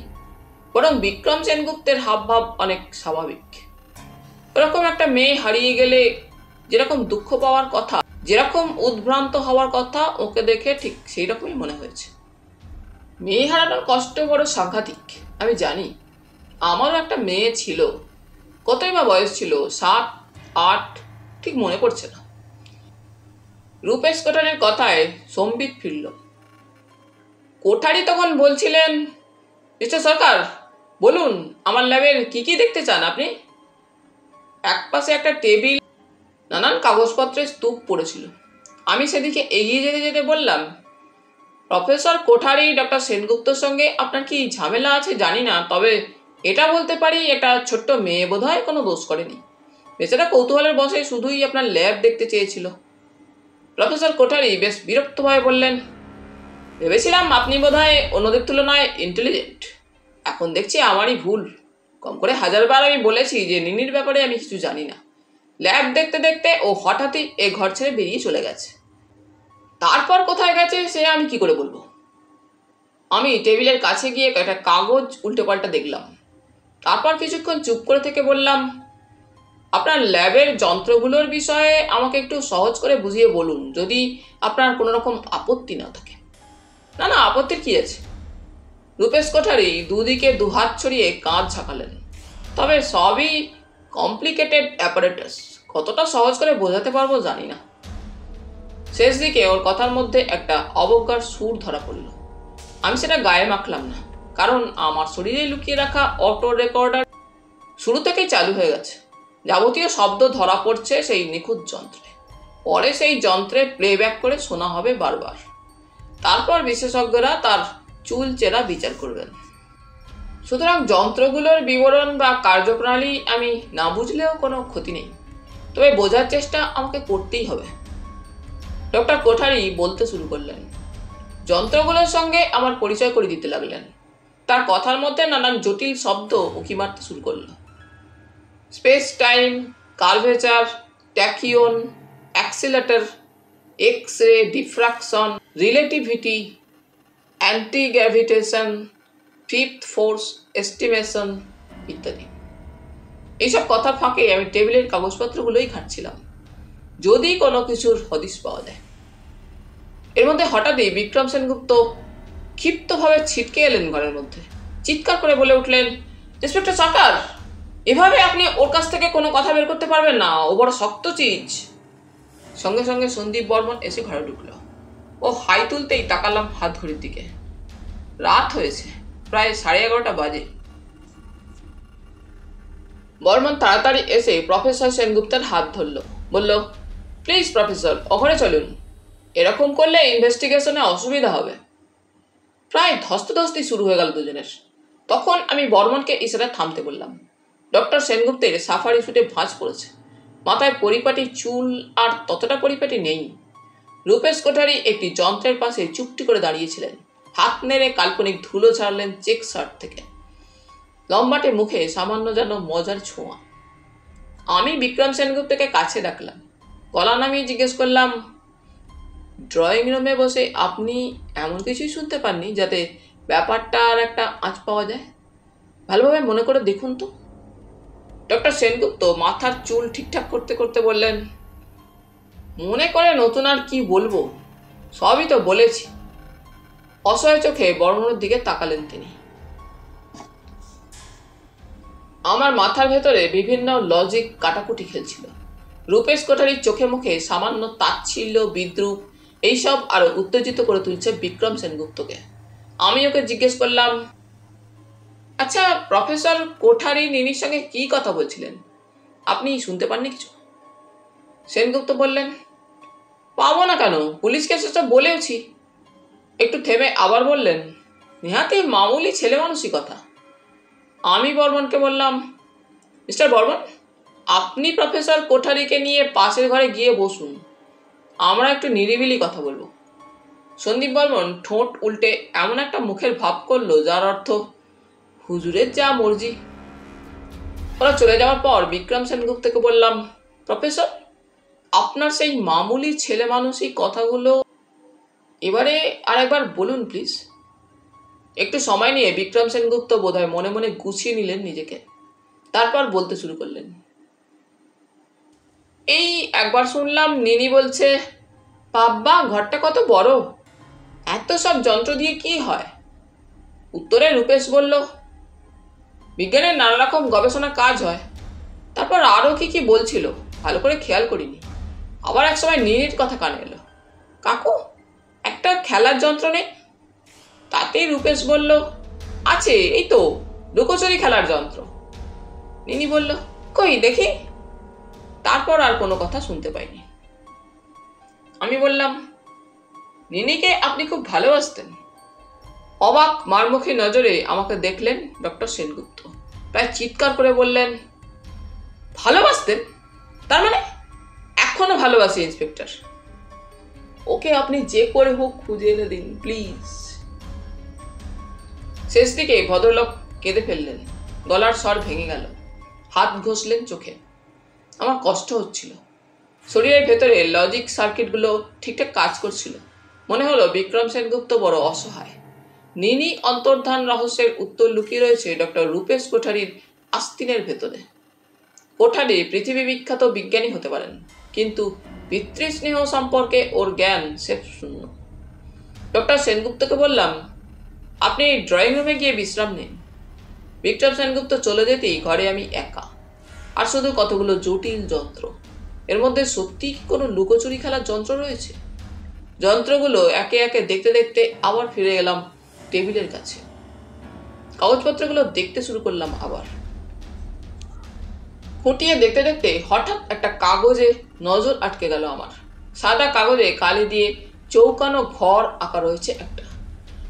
বরং বিক্রম সেনগুপ্তের হাবভাব অনেক স্বাভাবিক। এরকম একটা মেয়ে হারিয়ে গেলে যেরকম দুঃখ পাওয়ার কথা, যেরকম উদ্ভ্রান্ত হওয়ার কথা, ওকে দেখে ঠিক সেই রকমই মনে হয়েছে। মেয়ে হারানোর কষ্ট বড় সাংঘাতিক, আমি জানি। আমারও একটা মেয়ে ছিল। কতই বা বয়স ছিল, 7, 8, ঠিক মনে পড়ছে না। রূপেশ কোঠারির কথায় সম্বিত ফিরল। কোঠারি তখন বলছিলেন, মিস্টার সরকার, বলুন আমার ল্যাবের কি কি দেখতে চান আপনি? একপাশে একটা টেবিল, নানান কাগজপত্রের স্তূপ পড়েছিল। আমি সেদিকে এগিয়ে যেতে যেতে বললাম, প্রফেসর কোঠারি, ডক্টর সেনগুপ্তর সঙ্গে আপনার কি ঝামেলা আছে জানি না, তবে এটা বলতে পারি একটা ছোট্ট মেয়ে বোধহয় কোনো দোষ করেনি। বেচারা কৌতূহলের বশে শুধুই আপনার ল্যাব দেখতে চেয়েছিল। প্রফেসর কোঠারি বেশ বিরক্তভাবে বললেন, ভেবেছিলাম আপনি বোধহয় অন্যদের তুলনায় ইন্টেলিজেন্ট। এখন দেখছি আমারই ভুল। কম করে 1000বার আমি বলেছি যে নিনির ব্যাপারে আমি কিছু জানি না। ল্যাব দেখতে দেখতে ও হঠাৎই এ ঘর ছেড়ে বেরিয়ে চলে গেছে। তারপর কোথায় গেছে সে আমি কি করে বলবো? আমি টেবিলের কাছে গিয়ে একটা কাগজ উল্টে পাল্টা দেখলাম। তারপর কিছুক্ষণ চুপ করে থেকে বললাম, আপনার ল্যাবের যন্ত্রগুলোর বিষয়ে আমাকে একটু সহজ করে বুঝিয়ে বলুন, যদি আপনার কোনো রকম আপত্তি না থাকে। না না, আপত্তির কি আছে? রূপেশ কোঠারি দুদিকে দুহাত ছড়িয়ে কাঁধ ঝাঁকালেন। তবে সবই কমপ্লিকেটেড অ্যাপারেটাস, কতটা সহজ করে বোঝাতে পারবো জানি না। শেষ দিকে ওর কথার মধ্যে একটা অবজ্ঞার সুর ধরা পড়ল। আমি সেটা গায়ে মাখলাম না, কারণ আমার শরীরে লুকিয়ে রাখা অটো রেকর্ডার শুরু থেকেই চালু হয়ে গেছে। যাবতীয় শব্দ ধরা পড়ছে সেই নিখুঁত যন্ত্রে। পরে সেই যন্ত্রে প্লেব্যাক করে শোনা হবে বারবার। তারপর বিশেষজ্ঞরা তার চুল চেরা বিচার করবেন। সুতরাং যন্ত্রগুলোর বিবরণ বা কার্যপ্রণালী আমি না বুঝলেও কোনো ক্ষতি নেই, তবে বোঝার চেষ্টা আমাকে করতেই হবে। ডক্টর কোঠারি বলতে শুরু করলেন। যন্ত্রগুলোর সঙ্গে আমার পরিচয় করে দিতে লাগলেন। তার কথার মধ্যে নানান জটিল শব্দ উঁকি মারতে শুরু করল। Space time, curvature, tachyon, accelerator, X ray diffraction, relativity, anti gravitation, fifth force estimation ইত্যাদি। এইসব কথার ফাঁকে আমি টেবিলের কাগজপত্রগুলোই ঘাঁটছিলাম, যদি কোনো কিছুর হদিশ পাওয়া যায়। এর মধ্যে হঠাৎই বিক্রম সেনগুপ্ত ক্ষিপ্তভাবে ছিটকে এলেন ঘরের মধ্যে। চিৎকার করে বলে উঠলেন, ইন্সপেক্টর সরকার, এভাবে আপনি ওর কাছ থেকে কোনো কথা বের করতে পারবেন না, ও বড় শক্ত চিজ। সঙ্গে সঙ্গে সন্দীপ বর্মন এসে ঘরে ঢুকলো। ও হাই তুলতেই তাকালাম হাত ঘড়ির দিকে। রাত হয়েছে, প্রায় 11:30 বাজে। বর্মন তাড়াতাড়ি এসে প্রফেসর সেনগুপ্তের হাত ধরল, বলল, প্লিজ প্রফেসর, ওখানে চলুন। এরকম করলে ইনভেস্টিগেশনে অসুবিধা হবে। প্রায় ধস্তাধস্তি শুরু হয়ে গেল দুজনের। তখন আমি বর্মনকে ইশারায় থামতে বললাম। ডক্টর সেনগুপ্তের সাফারি স্যুটে ভাঁজ পড়েছে, মাথায় পরিপাটি চুল আর ততটা পরিপাটি নেই। রূপেশ কোঠারি একটি যন্ত্রের পাশে চুপটি করে দাঁড়িয়েছিলেন। হাত নেড়ে কাল্পনিক ধুলো ছাড়লেন চেক শার্ট থেকে। লম্বাটে মুখে সামান্য যেন মজার ছোঁয়া। আমি বিক্রম সেনগুপ্তকে কাছে ডাকলাম। গলা নামিয়ে জিজ্ঞেস করলাম, ড্রয়িং রুমে বসে আপনি এমন কিছুই শুনতে পাননি যাতে ব্যাপারটা আর একটা আঁচ পাওয়া যায়? ভালোভাবে মনে করে দেখুন তো। ডক্টর সেনগুপ্ত মাথার চুল ঠিকঠাক করতে করতে বললেন, মনে করে নতুন আর কি বলবো, সবই তো বলেছি। অসহায় চোখে বর্মনের দিকে তাকালেন তিনি। আমার মাথার ভেতরে বিভিন্ন লজিক কাটাকুটি খেলছিল। রূপেশ কোঠারির চোখে মুখে সামান্য তাচ্ছিল্য, বিদ্রুপ এইসব আরো উত্তেজিত করে তুলছে বিক্রম সেনগুপ্তকে। আমি ওকে জিজ্ঞেস করলাম, আচ্ছা প্রফেসর কোঠারি নিনির সঙ্গে কি কথা বলছিলেন, আপনি শুনতে পাননি কিছু? সেনগুপ্ত বললেন, পাবো না কেন, পুলিশকে সেসব বলেওছি। একটু থেমে আবার বললেন, নেহাতি মামুলি ছেলে মানুষই কথা। আমি বর্মনকে বললাম, মিস্টার বর্মন, আপনি প্রফেসর কোঠারিকে নিয়ে পাশের ঘরে গিয়ে বসুন, আমরা একটু নিরিবিলি কথা বলবো। সন্দীপ বর্মন ঠোঁট উল্টে এমন একটা মুখের ভাব করলো যার অর্থ, হুজুরের যা মর্জি। ওরা চলে যাওয়ার পর বিক্রম সেনগুপ্তকে বললাম, প্রফেসর, আপনার সেই মামুলি ছেলে মানুষই কথাগুলো এবারে আর একবার বলুন প্লিজ। একটু সময় নিয়ে বিক্রম সেনগুপ্ত বোধহয় মনে মনে গুছিয়ে নিলেন নিজেকে। তারপর বলতে শুরু করলেন, এই একবার শুনলাম নিনি বলছে, বাব্বা ঘরটা কত বড়, এত সব যন্ত্র দিয়ে কি হয়? উত্তরে রূপেশ বলল, বিজ্ঞানের নানা রকম গবেষণা কাজ হয়। তারপর আরও কি কি বলছিল, ভালো করে খেয়াল করিনি। আবার এক সময় নিনির কথা কানে এলো, কাকু একটা খেলার যন্ত্র নেই? তাতেই রূপেশ বলল, আছে, এই তো লুকোচুরি খেলার যন্ত্র। নিনি বলল, কই দেখি। তারপর আর কোনো কথা শুনতে পাইনি। আমি বললাম, নিনিকে আপনি খুব ভালোবাসতেন? অবাক মারমুখী নজরে আমাকে দেখলেন ডক্টর সেনগুপ্ত। প্রায় চিৎকার করে বললেন, ভালোবাসতেন? তার মানে এখনো ভালোবাসি ইন্সপেক্টর। ওকে আপনি যে করে হোক খুঁজে এনে দিন প্লিজ। শেষ দিকে ভদ্রলোক কেঁদে ফেললেন, গলার স্বর ভেঙে গেল, হাত ঘষলেন চোখে। আমার কষ্ট হচ্ছিল, শরীরের ভেতরে লজিক সার্কিটগুলো ঠিকঠাক কাজ করছিল। মনে হলো বিক্রম সেনগুপ্ত বড় অসহায়। নিনি অন্তর্ধান রহস্যের উত্তর লুকিয়ে রয়েছে ডক্টর রূপেশ কোঠারির আস্তিনের ভেতরে। কোঠারি পৃথিবী বিখ্যাত বিজ্ঞানী হতে পারেন, কিন্তু পিতৃস্নেহ সম্পর্কে ওর জ্ঞান সেফ শূন্য। ডক্টর সেনগুপ্তকে বললাম, আপনি ড্রয়িং রুমে গিয়ে বিশ্রাম নিন। বিক্রম সেনগুপ্ত চলে যেতেই ঘরে আমি একা, আর শুধু কতগুলো জটিল যন্ত্র। এর মধ্যে সত্যি কি কোনো লুকোচুরি খেলার যন্ত্র রয়েছে? যন্ত্রগুলো একে একে দেখতে দেখতে আবার ফিরে এলাম টেবিলের কাছে। কাগজপত্রগুলো দেখতে শুরু করলাম আবার। খুঁটিয়ে দেখতে দেখতে হঠাৎ একটা কাগজে নজর আটকে গেল আমার। সাদা কাগজে কালি দিয়ে চৌকানো ঘর আঁকা রয়েছে একটা।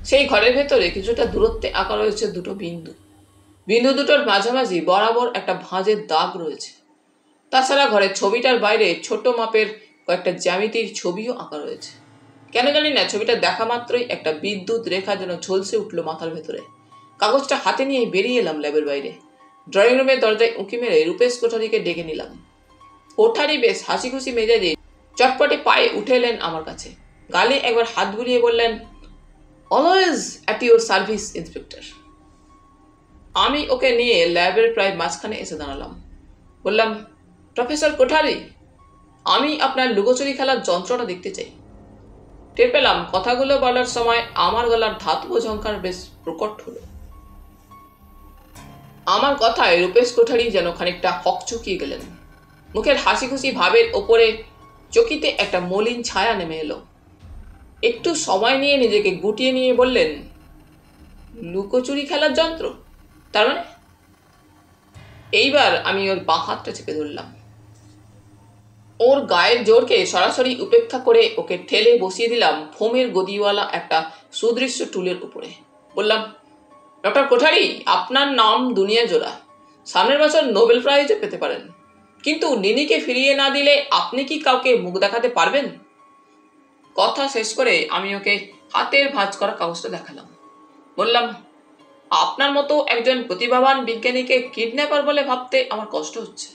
সেই ঘরের ভেতরে কিছুটা দূরত্বে আঁকা রয়েছে দুটো বিন্দু। বিন্দু দুটোর মাঝামাঝি বরাবর একটা ভাঁজের দাগ রয়েছে। তাছাড়া ঘরের ছবিটার বাইরে ছোট মাপের কয়েকটা জ্যামিতির ছবিও আঁকা রয়েছে। কেন জানি না, ছবিটা দেখা মাত্রই একটা বিদ্যুৎ রেখা যেন ঝলসে উঠলো মাথার ভেতরে। কাগজটা হাতে নিয়ে বেরিয়ে এলাম ল্যাবের বাইরে। ড্রয়িং রুমের দরজায় উঁকি মেরে রূপেশ কোঠারিকে ডেকে নিলাম। কোঠারি বেশ হাসি খুশি মেজাজে চটপটে পায়ে উঠে এলেন আমার কাছে। গালে একবার হাত বুলিয়ে বললেন, always at your service inspector. আমি ওকে নিয়ে ল্যাবের প্রায় মাঝখানে এসে দাঁড়ালাম। বললাম, প্রফেসর কোঠারি, আমি আপনার লুকোচুরি খেলার যন্ত্রটা দেখতে চাই। টের পেলাম কথাগুলো বলার সময় আমার গলার ধাতব ঝংকার বেশ প্রকট হলো। আমার কথায় রূপেশ কোঠারি যেন খানিকটা হকচকিয়ে গেলেন। মুখের হাসি খুশি ভাবের ওপরে চকিতে একটা মলিন ছায়া নেমে এলো। একটু সময় নিয়ে নিজেকে গুটিয়ে নিয়ে বললেন, লুকোচুরি খেলার যন্ত্র? তার মানে? এইবার আমি ওর বাঁ হাতটা চেপে ধরলাম। ওর গায়ের জোরকে সরাসরি উপেক্ষা করে ওকে ঠেলে বসিয়ে দিলাম ফোমের গদিওয়ালা একটা সুদৃশ্য টুলের উপরে। বললাম, ডক্টর কোঠারি, আপনার নাম দুনিয়া জোড়া, সামনের বছর নোবেল প্রাইজও পেতে পারেন, কিন্তু নিনিকে ফিরিয়ে না দিলে আপনি কি কাউকে মুখ দেখাতে পারবেন? কথা শেষ করে আমি ওকে হাতের ভাঁজ করা কাগজটা দেখালাম। বললাম, আপনার মতো একজন প্রতিভাবান বিজ্ঞানীকে কিডন্যাপার বলে ভাবতে আমার কষ্ট হচ্ছে।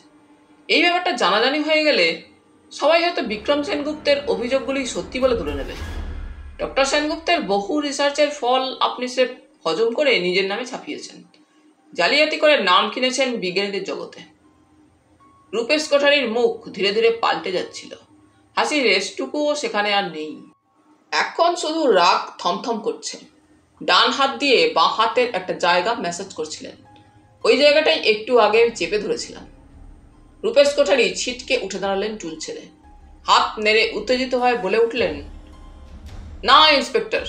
এই ব্যাপারটা জানাজানি হয়ে গেলে সবাই হয়তো বিক্রম সেনগুপ্তের অভিযোগগুলি সত্যি বলে ধরে নেবে। ডক্টর সেনগুপ্তের বহু রিসার্চের ফল আপনি সে হজম করে নিজের নামে ছাপিয়েছেন, জালিয়াতি করে নাম কিনেছেন বিজ্ঞানীদের জগতে। রূপেশ কোঠারির মুখ ধীরে ধীরে পাল্টে যাচ্ছিল। হাসির রেশটুকুও সেখানে আর নেই। এখন শুধু রাগ থমথম করছে। ডান হাত দিয়ে বাঁ হাতের একটা জায়গা ম্যাসাজ করছিলেন। ওই জায়গাটাই একটু আগে চেপে ধরেছিলাম। রূপেশ কোঠারি ছিটকে উঠে দাঁড়ালেন টুল ছেড়ে। হাত নেড়ে উত্তেজিত হয়ে বলে উঠলেন, না ইন্সপেক্টর,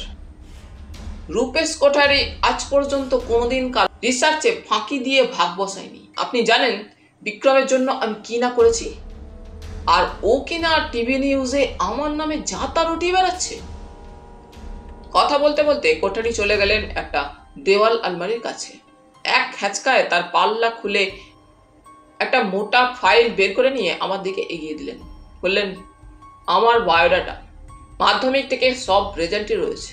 রূপেশ কোঠারি আজ পর্যন্ত কোনোদিন কাল রিসার্চে ফাঁকি দিয়ে ভাগ বসায়নি। আপনি জানেন বিক্রমের জন্য আমি কি না করেছি? আর ও কিনা টিভি নিউজে আমার নামে যা তা রটিয়ে বেড়াচ্ছে। কথা বলতে বলতে কোঠারি চলে গেলেন একটা দেওয়াল আলমারির কাছে। এক হ্যাচকায় তার পাল্লা খুলে একটা মোটা ফাইল বের করে নিয়ে আমার দিকে এগিয়ে দিলেন। বললেন, আমার বায়োডাটা, মাধ্যমিক থেকে সব রেজাল্টই রয়েছে,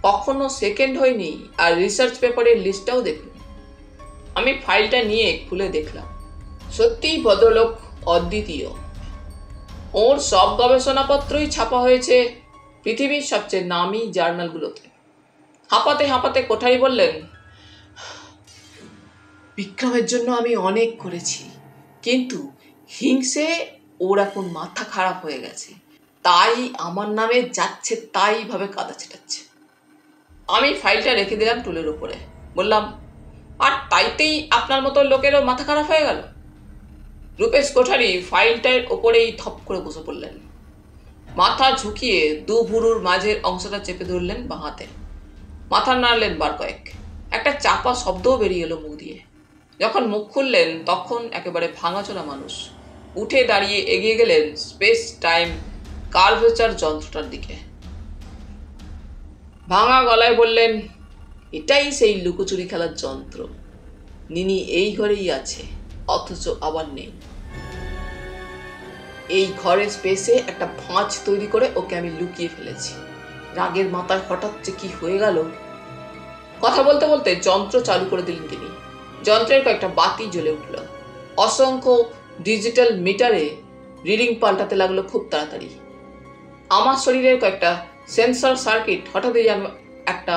কখনো সেকেন্ড হয়নি, আর রিসার্চ পেপারের লিস্টটাও দেখুন। আমি ফাইলটা নিয়ে খুলে দেখলাম। সত্যিই ভদ্রলোক অদ্বিতীয়। ওর সব গবেষণাপত্রই ছাপা হয়েছে পৃথিবীর সবচেয়ে নামী জার্নালগুলোতে। হাঁপাতে হাঁপাতে কোঠারি বললেন, বিক্রমের জন্য আমি অনেক করেছি, কিন্তু হিংসে ওর এখন মাথা খারাপ হয়ে গেছে, তাই আমার নামে যাচ্ছে তাই ভাবে কাদা ছেটাচ্ছে। আমি ফাইলটা রেখে দিলাম টুলের উপরে। বললাম, আর তাইতেই আপনার মতো লোকেরও মাথা খারাপ হয়ে গেল? রূপেশ কোঠারি ফাইলটার ওপরেই থপ করে বসে পড়লেন। মাথা ঝুঁকিয়ে দু ভুরুর মাঝের অংশটা চেপে ধরলেন বাঁ হাতে। মাথা নাড়লেন বার কয়েক। একটা চাপা শব্দও বেরিয়ে এলো মুখ দিয়ে। যখন মুখ খুললেন তখন একেবারে ভাঙাচোরা মানুষ। উঠে দাঁড়িয়ে এগিয়ে গেলেন স্পেস টাইম কার্ভেচার যন্ত্রটার দিকে। ভাঙা গলায় বললেন, এটাই সেই লুকোচুরি খেলার যন্ত্র। নিনি এই ঘরেই আছে, অথচ আবার নেই। এই ঘরের স্পেসে একটা ভাঁজ তৈরি করে ওকে আমি লুকিয়ে ফেলেছি। রাগের মাথায় হঠাৎ যে কি হয়ে গেল। কথা বলতে বলতে যন্ত্র চালু করে দিলেন তিনি। যন্ত্রের কয়েকটা বাতি জ্বলে উঠল। অসংখ্য ডিজিটাল মিটারে রিডিং পাল্টাতে লাগলো খুব তাড়াতাড়ি। আমার শরীরের কয়েকটা সেন্সর সার্কিট হঠাৎই যেন একটা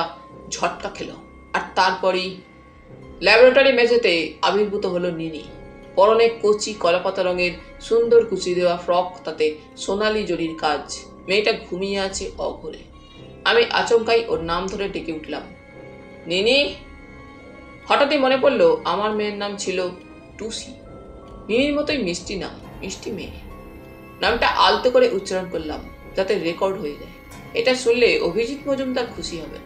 ঝটকা খেল। আর তারপরই ল্যাবরেটরি মেঝেতে আবির্ভূত হলো নিনি। পরনে কচি কলাপাতা রঙের সুন্দর কুচি দেওয়া ফ্রক, তাতে সোনালি জরির কাজ। মেয়েটা ঘুমিয়ে আছে অঘরে। আমি আচমকাই ওর নাম ধরে ডেকে উঠলাম, নিনি। হঠাৎই মনে পড়ল আমার মেয়ের নাম ছিল টুসি। নিনির মতোই মিষ্টি নাম, মিষ্টি মেয়ে। নামটা আলতো করে উচ্চারণ করলাম যাতে রেকর্ড হয়ে যায়। এটা শুনলে অভিজিৎ মজুমদার খুশি হবেন।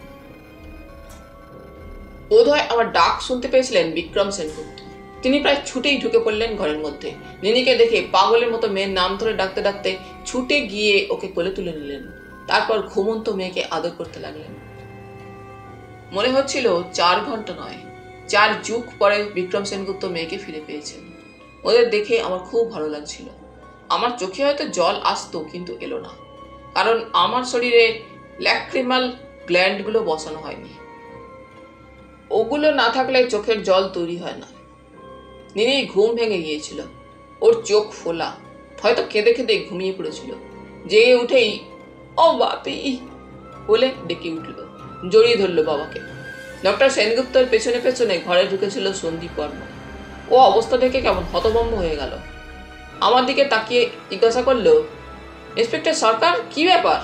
বোধহয় আমার ডাক শুনতে পেয়েছিলেন বিক্রম সেনগুপ্ত। তিনি প্রায় ছুটেই ঢুকে পড়লেন ঘরের মধ্যে। নিনিকে দেখে পাগলের মতো মেয়ের নাম ধরে ডাকতে ডাকতে ছুটে গিয়ে ওকে কোলে তুলে নিলেন। তারপর ঘুমন্ত মেয়েকে আদর করতে লাগলেন। মনে হচ্ছিল 4 ঘন্টা নয়, 4 যুগ পরে বিক্রম সেনগুপ্ত মেয়েকে ফিরে পেয়েছেন। ওদের দেখে আমার খুব ভালো লাগছিল। আমার চোখে হয়তো জল আসতো, কিন্তু এলো না, কারণ আমার শরীরে ল্যাক্রিমাল গ্ল্যান্ডগুলো বসানো হয়নি। ওগুলো না থাকলে চোখের জল তৈরি হয় না। নিনির ঘুম ভেঙে গিয়েছিল। ওর চোখ ফোলা, হয়তো কেঁদে কেঁদে ঘুমিয়ে পড়েছিল। জেগে উঠেই ও বাপি বলে ডেকে উঠল, জড়িয়ে ধরল বাবাকে। ডক্টর সেনগুপ্তর পেছনে পেছনে ঘরে ঢুকেছিল সন্দীপ বর্মন। ও অবস্থা দেখে কেমন হতভম্ব হয়ে গেল। আমার দিকে তাকিয়ে জিজ্ঞাসা করলো, ইন্সপেক্টর সরকার, কি ব্যাপার?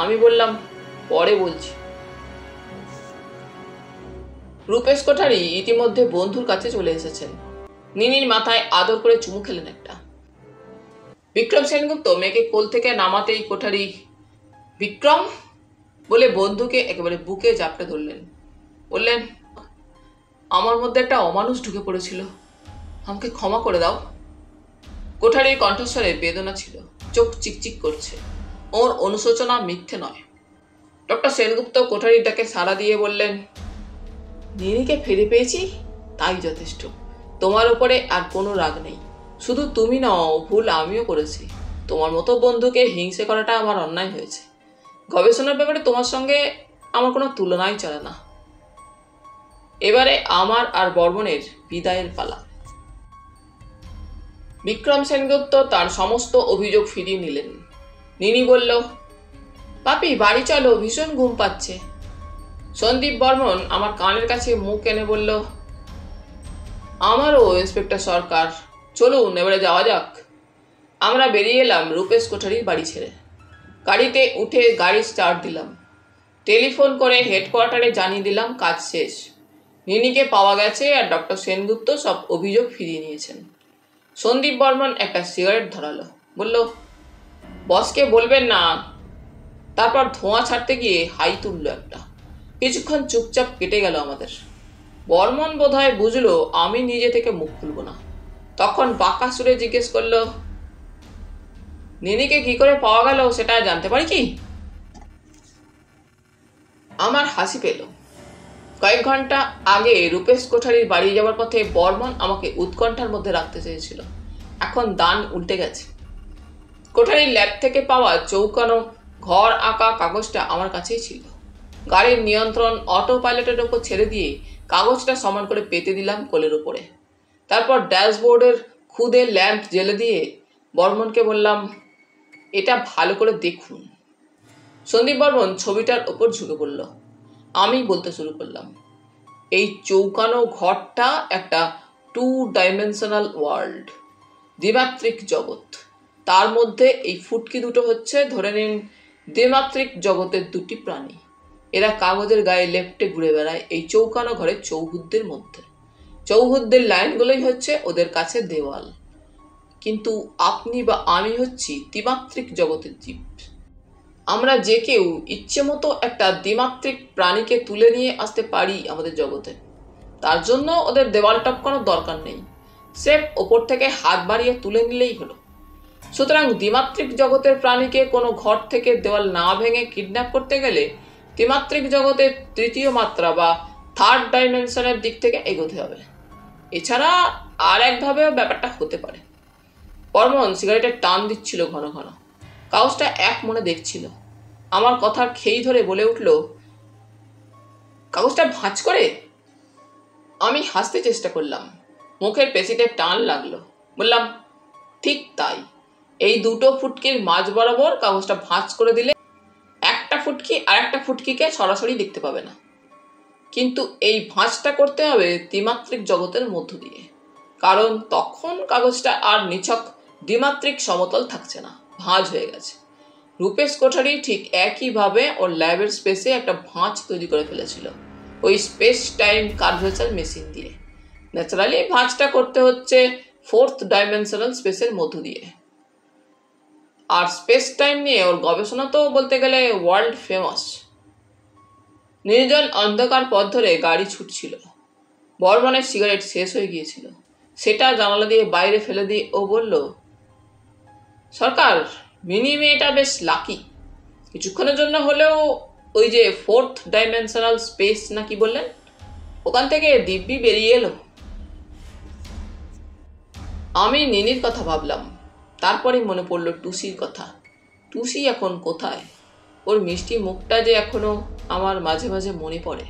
আমি বললাম, পরে বলছি। রূপেশ কোঠারি ইতিমধ্যে বন্ধুর কাছে চলে এসেছেন। নিনির মাথায় আদর করে চুমু খেলেন একটা। বিক্রম সেনগুপ্ত মেয়েকে কোল থেকে নামাতেই কোঠারি বিক্রম বলে বন্ধুকে একেবারে বুকে জাপটে ধরলেন। বললেন, আমার মধ্যে একটা অমানুষ ঢুকে পড়েছিল, আমাকে ক্ষমা করে দাও। কোঠারির কণ্ঠস্বরে বেদনা ছিল, চোখ চিকচিক করছে। ওর অনুশোচনা মিথ্যে নয়। ডক্টর সেনগুপ্ত কোঠারির ডাকে সাড়া দিয়ে বললেন, নিনিকে ফিরে পেয়েছি, তাই যথেষ্ট। তোমার উপরে আর কোনো রাগ নেই। শুধু তুমি নও, ভুল আমিও করেছি। তোমার মতো বন্ধুকে হিংসে করাটা আমার অন্যায় হয়েছে। গবেষণার ব্যাপারে তোমার সঙ্গে আমার কোনো তুলনাই চলে না। এবারে আমার আর বর্মনের বিদায়ের পালা। বিক্রম সেনগুপ্ত তার সমস্ত অভিযোগ ফিরিয়ে নিলেন। নিনি বলল, পাপি বাড়ি চলো, ভীষণ ঘুম পাচ্ছে। সন্দীপ বর্মন আমার কানের কাছে মুখ এনে বলল, আমারও ইন্সপেক্টর সরকার, চলুন এবারে যাওয়া যাক। আমরা বেরিয়ে এলাম রূপেশ কোঠারির বাড়ি ছেড়ে। গাড়িতে উঠে গাড়ি স্টার্ট দিলাম। টেলিফোন করে হেডকোয়ার্টারে জানিয়ে দিলাম কাজ শেষ। নিনিকে পাওয়া গেছে আর ডক্টর সেনগুপ্ত সব অভিযোগ ফিরিয়ে নিয়েছেন। সন্দীপ বর্মন একটা সিগারেট ধরালো, বলল, বসকে বলবেন না। তারপর ধোঁয়া ছাড়তে গিয়ে হাই তুললো একটা। কিছুক্ষণ চুপচাপ কেটে গেল আমাদের। বর্মন বোধহয় বুঝলো আমি নিজে থেকে মুখ খুলব না। তখন বাঁকা সুরে জিজ্ঞেস করলো, নিনিকে কি করে পাওয়া গেল সেটা জানতে পারি কি? আমার হাসি পেল। কয়েক ঘন্টা আগে রূপেশ কোঠারির বাড়ি যাওয়ার পথে বর্মন আমাকে উৎকণ্ঠার মধ্যে রাখতে চেয়েছিল। এখন দান উল্টে গেছে। কোঠারির ল্যাব থেকে পাওয়া চৌকানো ঘর আঁকা কাগজটা আমার কাছেই ছিল। গাড়ির নিয়ন্ত্রণ অটো পাইলটের ওপর ছেড়ে দিয়ে কাগজটা সমান করে পেতে দিলাম কোলের উপরে। তারপর ড্যাশবোর্ডের খুদে ল্যাম্প জ্বেলে দিয়ে বর্মনকে বললাম, এটা ভালো করে দেখুন। সন্দীপ বর্মন ছবিটার ওপর ঝুঁকে পড়ল। আমি বলতে শুরু করলাম, এই চৌকানো ঘরটা একটা 2 ডাইমেনশনাল ওয়ার্ল্ড, দ্বিমাত্রিক জগৎ। তার মধ্যে এই ফুটকি দুটো হচ্ছে ধরে নিন দ্বিমাত্রিক জগতের 2টি প্রাণী। এরা কাগজের গায়ে লেপ্টে ঘুরে বেড়ায় এই চৌকানো ঘরের চৌহুদ্দের মধ্যে। চৌহুদ্দের লাইনগুলোই হচ্ছে ওদের কাছে দেওয়াল। কিন্তু আপনি বা আমি হচ্ছি দ্বিমাত্রিক জগতের জীব। আমরা যে কেউ ইচ্ছে মতো একটা দ্বিমাত্রিক প্রাণীকে তুলে নিয়ে আসতে পারি আমাদের জগতে। তার জন্য ওদের দেওয়াল টপকানোর দরকার নেই, স্রেফ ওপর থেকে হাত বাড়িয়ে তুলে নিলেই হলো। সুতরাং দ্বিমাত্রিক জগতের প্রাণীকে কোনো ঘর থেকে দেওয়াল না ভেঙে কিডন্যাপ করতে গেলে ত্রিমাত্রিক জগতের 3য় মাত্রা বা 3rd ডাইমেনশনের দিক থেকে এগোতে হবে। এছাড়া আর একভাবেও ব্যাপারটা হতে পারে। বর্মন সিগারেটের টান দিচ্ছিল ঘন ঘন। কাগজটা এক মনে দেখছিল। আমার কথার খেই ধরে বলে উঠল, কাগজটা ভাঁজ করে? আমি হাসতে চেষ্টা করলাম। মুখের পেশিতে টান লাগলো। বললাম, ঠিক তাই। এই দুটো ফুটকির মাঝ বরাবর কাগজটা ভাঁজ করে দিলে একটা ফুটকি আর একটা ফুটকিকে সরাসরি দেখতে পাবে না। কিন্তু এই ভাঁজটা করতে হবে দ্বিমাত্রিক জগতের মধ্য দিয়ে, কারণ তখন কাগজটা আর নিছক দ্বিমাত্রিক সমতল থাকছে না, ভাঁজ হয়ে গেছে। রূপেশ কোঠারি ঠিক একইভাবে ওর ল্যাবের স্পেসে একটা ভাঁজ তৈরি করে ফেলেছিল ওই স্পেস টাইম কার্ভেচার মেশিন দিয়ে। ন্যাচারালি ভাঁজটা করতে হচ্ছে 4th ডাইমেনশনাল স্পেসের মধ্য দিয়ে। আর স্পেস টাইম নিয়ে ওর গবেষণা তো বলতে গেলে ওয়ার্ল্ড ফেমাস। নির্জন অন্ধকার পথ ধরে গাড়ি ছুটছিল। বর্মনের সিগারেট শেষ হয়ে গিয়েছিল। সেটা জানালা দিয়ে বাইরে ফেলে দিয়ে ও বলল, সরকার, মিনি মেয়েটা বেশ লাকি। কিছুক্ষণের জন্য হলেও ওই যে 4th ডাইমেনশনাল স্পেস নাকি বললেন, ওখান থেকে দিব্যি বেরিয়ে এলো। আমি নিনির কথা ভাবলাম। তারপরে মনে পড়ল টুসির কথা। টুসি এখন কোথায়? ওর মিষ্টি মুখটা যে এখনো আমার মাঝে মাঝে মনে পড়ে।